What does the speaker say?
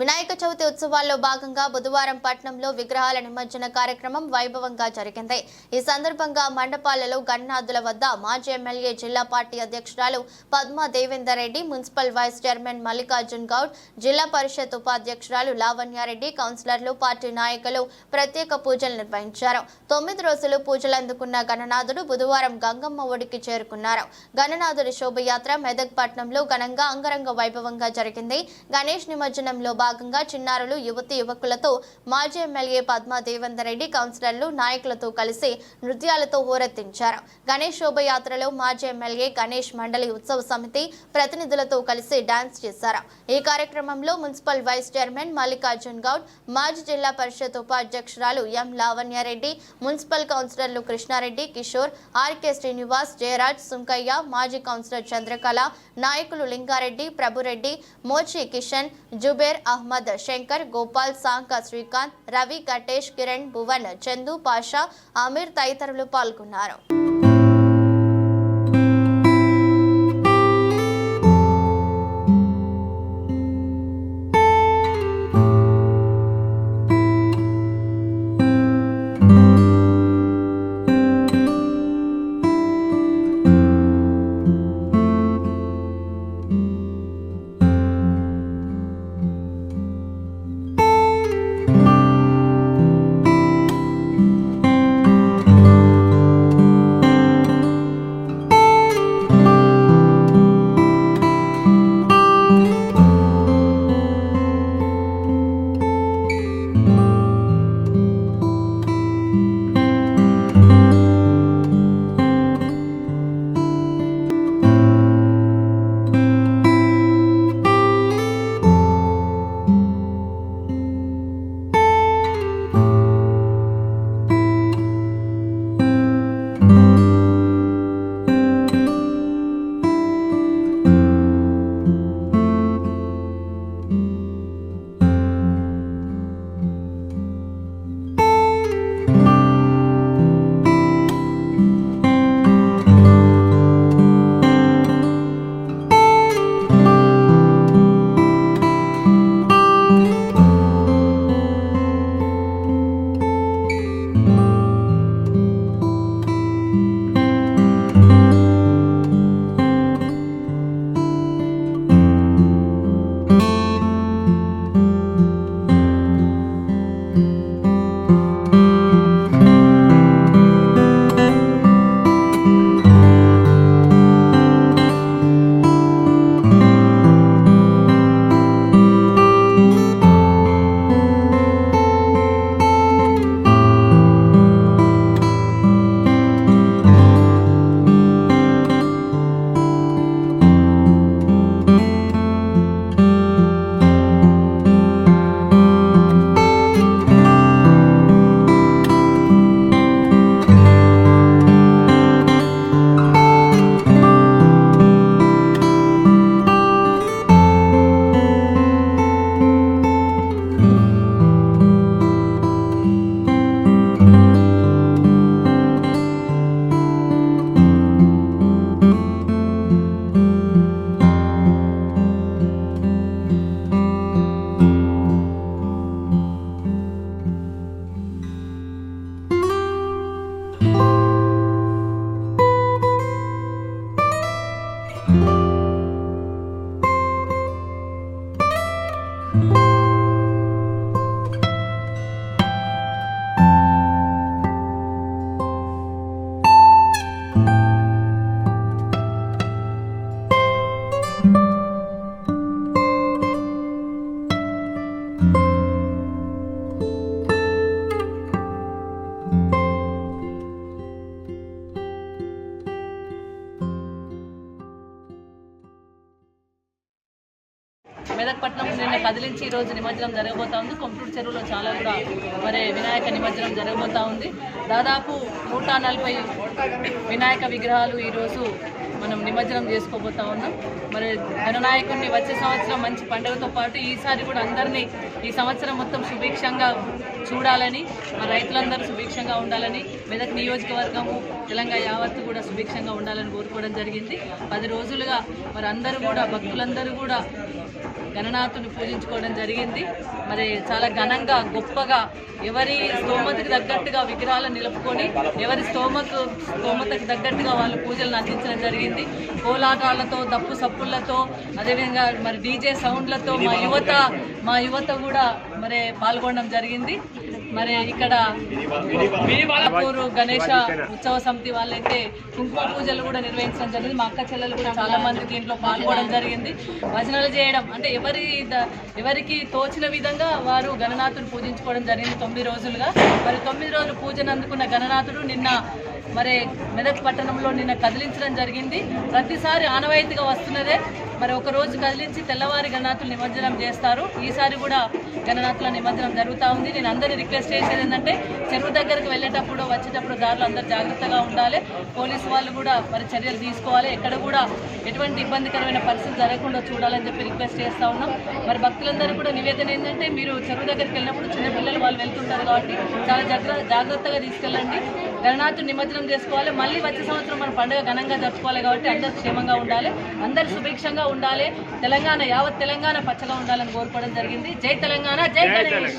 వినాయక చవితి ఉత్సవాల్లో భాగంగా బుధవారం పట్నంలో విగ్రహాల నిమజ్జన కార్యక్రమం వైభవంగా జరిగింది। ఈ సందర్భంగా మండపాలలో గణనాథుల వద్ద మాజీ ఎమ్మెల్యే జిల్లా పార్టీ అధ్యక్షురాలు Padma Devender Reddy, municipal vice chairman Mallikarjun Goud, జిల్లా పరిషత్ ఉపాధ్యక్షురాలు లావణ్యారెడ్డి, కౌన్సిలర్లు, పార్టీ నాయకులు ప్రత్యేక పూజలు నిర్వహించారు। 9 రోజులు పూజలు అందుకున్న గణనాథుడు బుధవారం గంగమ్మ ఒడికి చేరుకున్నారు। గణనాథుడి శోభయాత్ర మెదక్ పట్నంలో ఘనంగా అంగరంగ వైభవంగా జరిగింది। గణేష్ నిమజ్జనంలో భాగంగా చిన్నారులు, యువతి యువకులతో మాజీ ఎమ్మెల్యే పద్మా దేవేందర్ రెడ్డి, కౌన్సిలర్లు, నాయకులతో కలిసి నృత్యాలతో హోరెత్తించారు। గణేష్ శోభయాత్రలో మాజీ ఎమ్మెల్యే, గణేష్ మండలి ఉత్సవ సమితి ప్రతినిధులతో కలిసి డాన్స్ చేశారు। ఈ కార్యక్రమంలో municipal vice chairman Mallikarjun Goud, మాజీ జిల్లా పరిషత్ ఉపాధ్యక్షురాలు ఎం లావణ్యారెడ్డి, మున్సిపల్ కౌన్సిలర్లు కృష్ణారెడ్డి, కిషోర్, ఆర్కే శ్రీనివాస్, జయరాజ్, సుంకయ్య, మాజీ కౌన్సిలర్ చంద్రకళ, నాయకులు లింగారెడ్డి, ప్రభురెడ్డి, మోచి కిషన్, జుబేర్ అహ్మద్, శంకర్, గోపాల్, సాంక శ్రీకాంత్, రవి, కటేష్, కిరణ్, భువన్, చందు, పాషా, అమీర్ తదితరులు పాల్గొన్నారు। మెదక్ పట్నం నిన్న కదిలించి ఈరోజు నిమజ్జనం జరగబోతా ఉంది। కొంటూరు చెరువులో చాలా కూడా మరి వినాయక నిమజ్జనం జరగబోతా ఉంది। దాదాపు 140 వినాయక విగ్రహాలు ఈరోజు మనం నిమజ్జనం చేసుకోబోతా ఉన్నాం। మరి గణనాయకుడిని వచ్చే సంవత్సరం మంచి పండుగతో పాటు ఈసారి కూడా అందరినీ ఈ సంవత్సరం మొత్తం సుభిక్షంగా చూడాలని, మరి రైతులందరూ సుభిక్షంగా ఉండాలని, మెదక్ నియోజకవర్గము తెలంగాణ యావత్తు కూడా సుభిక్షంగా ఉండాలని కోరుకోవడం జరిగింది। 10 రోజులుగా మరి అందరూ కూడా భక్తులందరూ కూడా గణనాథుని పూజించుకోవడం జరిగింది. మరి చాలా ఘనంగా గొప్పగా ఎవరి స్తోమతకు తగ్గట్టుగా విగ్రహాలను నిలుపుకొని ఎవరి స్తోమతకు తగ్గట్టుగా వాళ్ళు పూజలను అందించడం జరిగింది. కోలాటాలతో, దప్పు సప్పులతో, అదేవిధంగా మరి డీజే సౌండ్లతో మా యువత కూడా మరి పాల్గొనడం జరిగింది. మరి ఇక్కడ గణేష ఉత్సవ సమితి వాళ్ళైతే కుంకుమ పూజలు కూడా నిర్వహించడం జరిగింది. మా అక్క చెల్లెలు కూడా చాలా మంది దీంట్లో పాల్గొనడం జరిగింది. భజనలు చేయడం అంటే ఎవరికి తోచిన విధంగా వారు గణనాథుని పూజించుకోవడం జరిగింది 9 రోజులుగా. మరి 9 రోజులు పూజను అందుకున్న గణనాథుడు నిన్న మరి మెదక్ పట్టణంలో నిన్న కదిలించడం జరిగింది. ప్రతిసారి ఆనవాయితీగా వస్తున్నదే. మరి ఒక రోజు కదిలించి తెల్లవారి గణనాథులు నిమజ్జనం చేస్తారు. ఈసారి కూడా గణనాథుల నిమజ్జనం జరుగుతూ ఉంది. నేను అందరినీ రిక్వెస్ట్ చేసేది ఏంటంటే చెరువు దగ్గరకు వెళ్ళేటప్పుడు వచ్చేటప్పుడు దారిలో అందరూ జాగ్రత్తగా ఉండాలి. పోలీసు వాళ్ళు కూడా మరి చర్యలు తీసుకోవాలి. ఎక్కడ కూడా ఎటువంటి ఇబ్బందికరమైన పరిస్థితి జరగకుండా చూడాలని చెప్పి రిక్వెస్ట్ చేస్తూ ఉన్నాం. మరి భక్తులందరూ కూడా నివేదన ఏంటంటే మీరు చెరువు దగ్గరికి వెళ్ళినప్పుడు చిన్నపిల్లలు వాళ్ళు వెళ్తుంటారు కాబట్టి చాలా జాగ్రత్తగా తీసుకెళ్ళండి. గణనాథుని నిమజ్జనం చేసుకోవాలి. మళ్ళీ వచ్చే సంవత్సరం మన పండుగ ఘనంగా జరుపుకోవాలి కాబట్టి అందరూ క్షేమంగా ఉండాలి, అందరూ సుభిక్షంగా ఉండాలి. యావత్ తెలంగాణ పచ్చగా ఉండాలని కోరుకోవడం జరిగింది. జై తెలంగాణ, జై గణేష్.